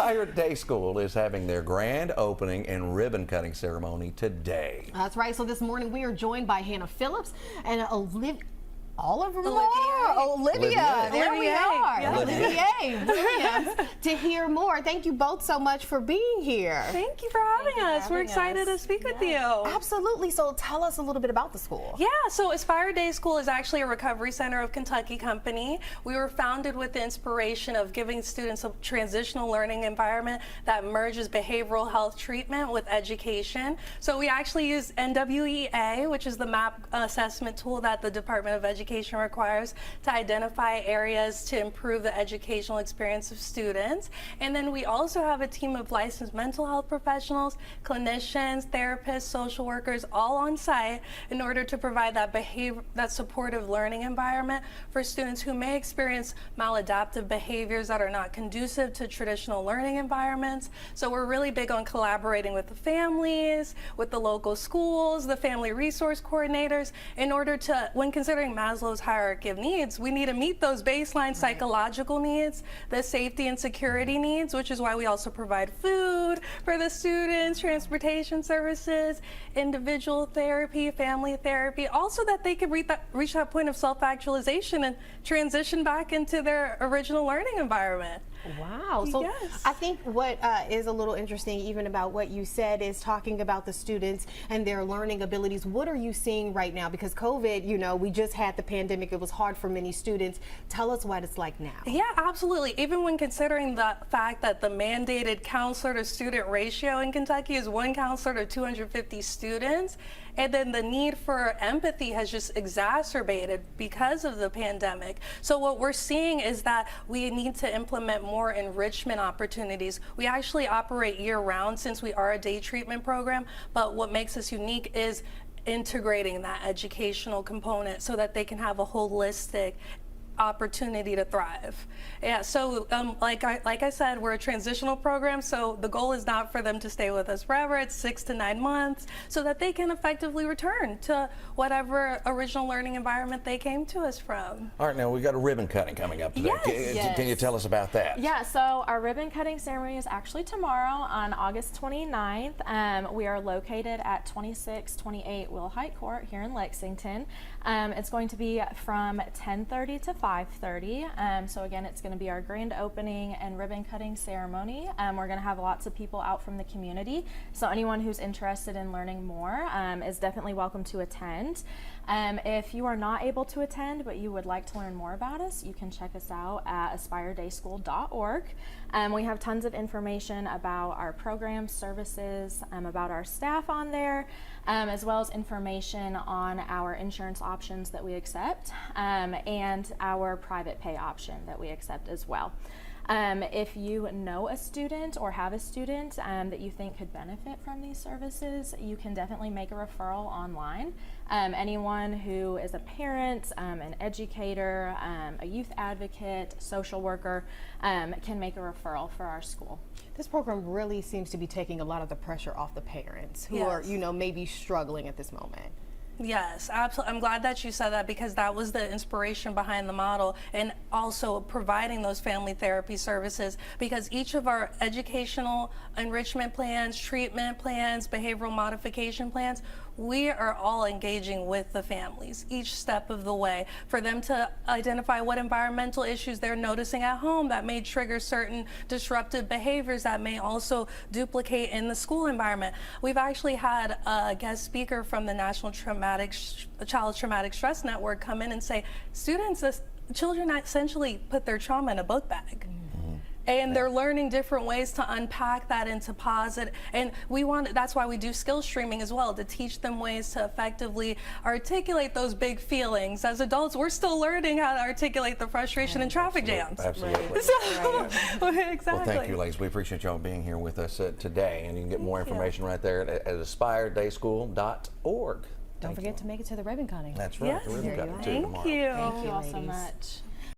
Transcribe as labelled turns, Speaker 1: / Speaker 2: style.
Speaker 1: Aspire Day School is having their grand opening and ribbon cutting ceremony today.
Speaker 2: That's right. So this morning we are joined by Hannah Phillips and Olivia. All of them
Speaker 3: Olivia.
Speaker 2: are. Olivia. There we are.
Speaker 3: Yeah.
Speaker 2: Olivier Williams. To hear more, thank you both so much for being here.
Speaker 3: Thank you for having us. We're excited to speak with you.
Speaker 2: Absolutely. So tell us a little bit about the school.
Speaker 3: Yeah, so Aspire Day School is actually a recovery center of Kentucky company. We were founded with the inspiration of giving students a transitional learning environment that merges behavioral health treatment with education. So we actually use NWEA, which is the MAP assessment tool that the Department of Education requires to identify areas to improve the educational experience of students. And then we also have a team of licensed mental health professionals, clinicians, therapists, social workers, all on site in order to provide that supportive learning environment for students who may experience maladaptive behaviors that are not conducive to traditional learning environments. So we're really big on collaborating with the families, with the local schools, the family resource coordinators, in order to, when considering Maslow's hierarchy of needs, we need to meet those baseline psychological needs, the safety and security needs, which is why we also provide food for the students, transportation services, individual therapy, family therapy, also that they can reach that point of self-actualization and transition back into their original learning environment.
Speaker 2: Wow. So I think what is a little interesting even about what you said is talking about the students and their learning abilities. What are you seeing right now? Because COVID, you know, we just had the pandemic. It was hard for many students. Tell us what it's like now.
Speaker 3: Yeah, absolutely. Even when considering the fact that the mandated counselor to student ratio in Kentucky is 1 counselor to 250 students, and then the need for empathy has just exacerbated because of the pandemic. So what we're seeing is that we need to implement more enrichment opportunities. We actually operate year-round since we are a day treatment program, but what makes us unique is integrating that educational component so that they can have a holistic opportunity to thrive. Yeah, so like I said, we're a transitional program, so the goal is not for them to stay with us forever. It's 6 to 9 months so that they can effectively return to whatever original learning environment they came to us from.
Speaker 1: All right, now we got a ribbon cutting coming up today.
Speaker 4: Yes.
Speaker 1: Can you tell us about that?
Speaker 4: Yeah, so our ribbon cutting ceremony is actually tomorrow on August 29th. We are located at 2628 Wilhite Court here in Lexington. It's going to be from 10:30 to 5:30. So again, it's going to be our grand opening and ribbon cutting ceremony. We're going to have lots of people out from the community. So anyone who's interested in learning more is definitely welcome to attend. If you are not able to attend but you would like to learn more about us, you can check us out at aspiredayschool.org. We have tons of information about our programs, services, about our staff on there, as well as information on our insurance options that we accept, and our private pay option that we accept as well. If you know a student or have a student that you think could benefit from these services, you can definitely make a referral online. Anyone who is a parent, an educator, a youth advocate, social worker can make a referral for our school.
Speaker 2: This program really seems to be taking a lot of the pressure off the parents who are, you know, maybe struggling at this moment.
Speaker 3: Yes, absolutely. I'm glad that you said that because that was the inspiration behind the model, and also providing those family therapy services, because each of our educational enrichment plans, treatment plans, behavioral modification plans, we are all engaging with the families each step of the way for them to identify what environmental issues they're noticing at home that may trigger certain disruptive behaviors that may also duplicate in the school environment. We've actually had a guest speaker from the National Child Traumatic Stress Network come in and say, children essentially put their trauma in a book bag. And they're learning different ways to unpack that into positive. And that's why we do skill streaming as well, to teach them ways to effectively articulate those big feelings. As adults, we're still learning how to articulate the frustration in traffic jams.
Speaker 1: Absolutely.
Speaker 3: So, exactly.
Speaker 1: Well, thank you, ladies. We appreciate y'all being here with us today. And you can get more information right there at aspiredayschool.org.
Speaker 2: Don't forget to make it to the ribbon cutting.
Speaker 1: That's right.
Speaker 3: Yes.
Speaker 1: The ribbon cutting too
Speaker 3: Thank
Speaker 1: tomorrow.
Speaker 3: you.
Speaker 4: Thank you all so
Speaker 2: ladies.
Speaker 4: much.